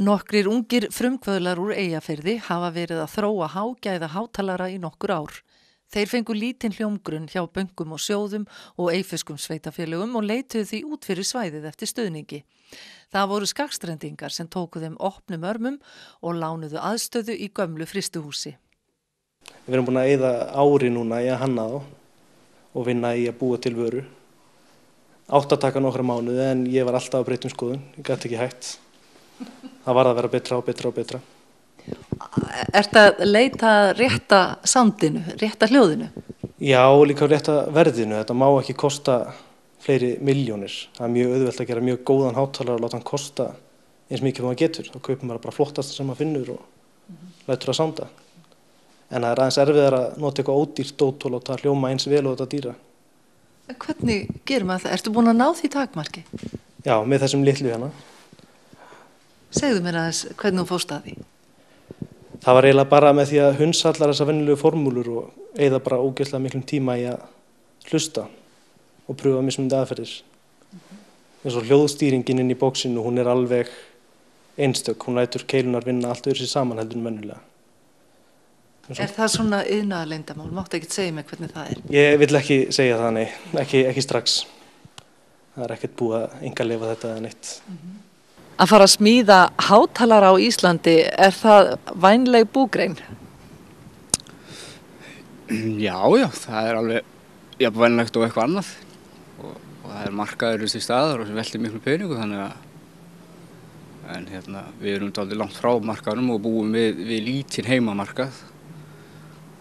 Nokkrir ungir frumkvöðlar úr Eyjafirði hafa verið að þróa hágæða hátalara í nokkur ár. Þeir fengu lítinn hljómgrunn hjá bönkum og sjóðum og eyfiskum sveitafélögum og leituðu því út fyrir svæðið eftir stuðningi. Það voru skagstrendingar sem tóku þeim opnum örmum og lánuðu aðstöðu í gömlu fristuhúsi. Við erum búin að eyða ári núna í að hanna þá og vinna í að búa til vöru. Átti að taka nokkra mánuði en ég var alltaf að breyta skoðun, ég gat ekki hætt. Það var að vera betra og betra og betra. Ertu að leita rétta soundinu, rétta hljóðinu? Já, líka rétta verðinu. Þetta má ekki kosta fleiri milljónir. Það er mjög auðvelt að gera mjög góðan hátalara og láta hann kosta eins mikið sem hann getur. Þá kaupir maður bara flottast sem maður finnur og lætur að sounda. En það er aðeins erfiðar að nota eitthvað ódýrt dót og láta hljóma eins vel og þetta dýra. Hvernig gerum maður það? Ertu búin að ná því takmarki? Já, með þessum litlu hérna. Segðu mér aðeins hvernig þú fórst að því. Það var eiginlega bara með því að hunsa allar þessar venjulegu formúlur og eyða bara ógeðslega miklum tíma í að hlusta og pröfa mismunandi aðferðir. Eins og hljóðstýringin inn í bóksinu, hún er alveg einstök. Hún lætur keilunar vinna allt öðru sér saman heldur en venjulega. Er það svona iðnaðarleyndamál? Máttu ekkert segja mig hvernig það er? Ég vill ekki segja það, nei. Ekki strax. Það er ekkert búið að einkaleyfa þetta eða neitt. Að fara að smíða hátalara á Íslandi, er það vænleg búgrein? Já, það er alveg jafn vænlegt og eitthvað annað. Og það er markaður til staðar og sem veltir miklu peningu, þannig að við erum dálítið langt frá markaðnum og búum við lítinn heimamarkað.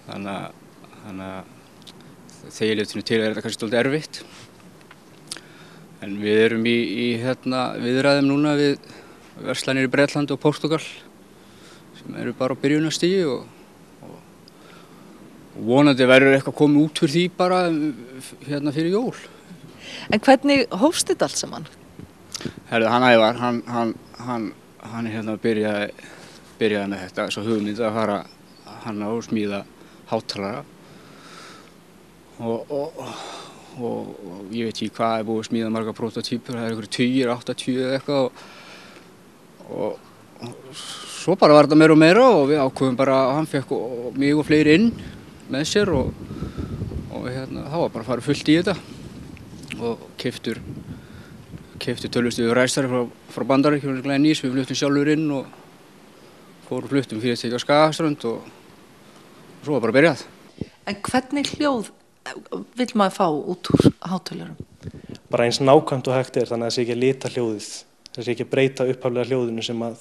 Þannig að þegilegtinu til er þetta kannski dálítið erfitt. En við erum í viðræðum núna við verslanir í Bretland og Portugal sem eru bara á byrjunarstigi og vonandi verður eitthvað komið út fyrir því bara fyrir jól. En hvernig hófst þetta allt saman? Herðu, hann Ævar, hann byrjaði með þetta, svo hugmynd að fara hanna og smíða hátalara og ég veit ekki hvað er búið að smíða marga prototípur, það er einhverjir 20, 80 eða eitthvað og svo bara var þetta meira og meira og við ákveðum bara að hann fekk mig og fleiri inn með sér og þá var bara að fara fullt í þetta og keyptur tölvustuður ræstari frá Bandaríkjunum nýs, við fluttum sjálfur inn og fluttum fyrirtæki á Skagaströnd og svo var bara byrjað. En hvernig hljóð vill maður fá út úr hátalarum? Bara eins nákvæmt og hægt er, þannig að það sé ekki að lita hljóðið. Það sé ekki að breyta upphaflega hljóðinu sem að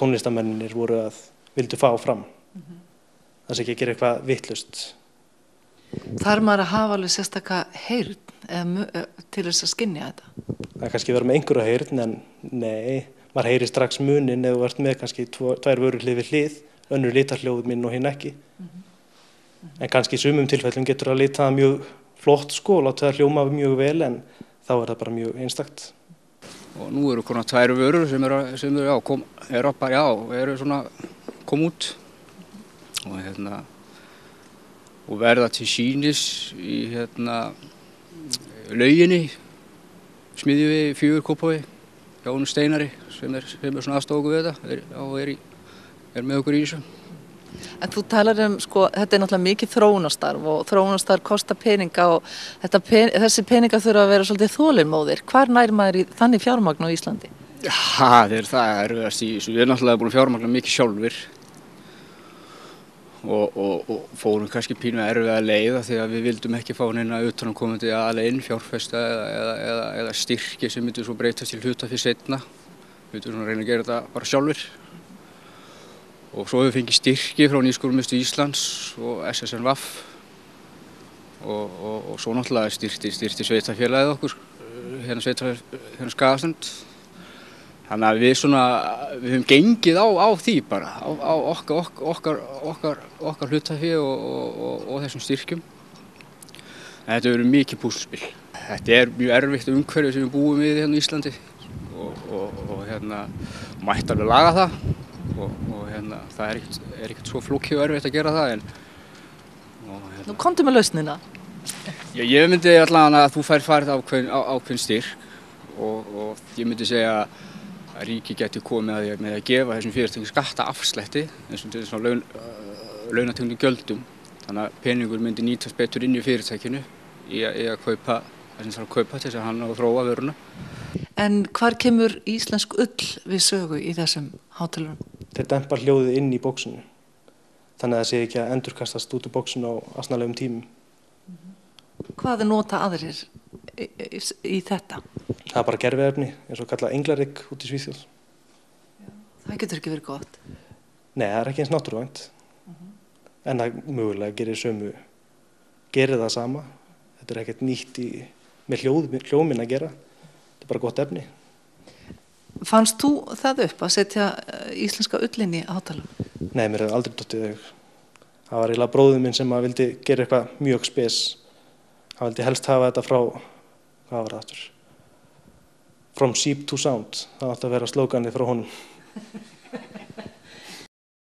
tónlistarmennir vildu fá fram. Það sé ekki að gera eitthvað vitlaust. Þarf maður að hafa alveg sérstaka heyrn til þess að skynja þetta? Það er kannski verið með einhverja heyrn, en nei, maður heyrir strax muninn ef þú ert með kannski tvær vörur hlið við hlið, önnur litarhljóð minn og hinn ekki. En kannski í sumum tilfellum getur að lita það mjög flott og láta það hljóma mjög vel, en þá er það bara mjög einstakt. Og nú eru konar tvær vörur sem eru svona kom út og verða til sýnis í lauginni, smiðjum við 4 Kópavogi hjá honum Steinari sem er svona aðstoða okkur við þetta og er með okkur í þessu. En þú talar þetta er náttúrulega mikið þróunarstarf og þróunarstarf kostar peninga og þessi peninga þurfa að vera svolítið þolinmóðir. Hvar nær maður í þannig fjármagn á Íslandi? Það er erfiðast í þessu. Við erum náttúrulega búin að fjármagna mikið sjálfir og fórum kannski pínu erfiða leið því að við vildum ekki fá neina utanaðkomandi aðeins fjárfesta eða styrki sem myndu svo breytast til hlutafé seinna. Við vildum svona reyna að gera þetta bara sjálfir. Og svo hefur við fengið styrki frá Nýsköpunarmiðstöð Íslands og SSNVAF og svo náttúrulega styrkti sveitafélagið okkur, hérna Skagaströnd. Þannig að við höfum gengið á því bara, á okkar hlutafé og þessum styrkjum. En þetta hefur verið mikið púsluspil. Þetta er mjög erfitt umhverfi sem við búum við hérna í Íslandi og mætti alveg laga það. Það er ekkert svo flókið og erfitt að gera það. Nú komdu með lausnina. Já, ég myndi allavega að þú farið ákveðin styrk og ég myndi segja að ríki geti komið að því með að gefa þessum fyrirtækjum skattaafslætti eins og til svona launatengdum gjöldum. Þannig að peningur myndi nýtast betur inn í fyrirtækinu í að kaupa það sem þarf að kaupa til þess að hanna og þróa vöruna. En hvar kemur íslensk ull við sögu í þessum hátalurum? Þeir dempa hljóðið inn í bóksinu. Þannig að það sé ekki að endurkastast út úr bóksinu á asnalegum tímum. Hvað nota aðrir í þetta? Það er bara gerviefni, eins og kallað englarygg út í Svíþjóð. Það getur ekki verið gott. Nei, það er ekki eins náttúruvænt. En það mögulega gerir það sama. Þetta er ekkert nýtt með hljóminn að gera. Þetta er bara gott efni. Fannst þú það upp að setja íslenska ullin í hátalurum? Nei, mér hefði aldrei dottið í hug. Það var eiginlega bróðir minn sem vildi gera eitthvað mjög spes. Hann vildi helst hafa þetta frá, hvað var það aftur? From sheep to sound. Það átti að vera slóganið frá honum.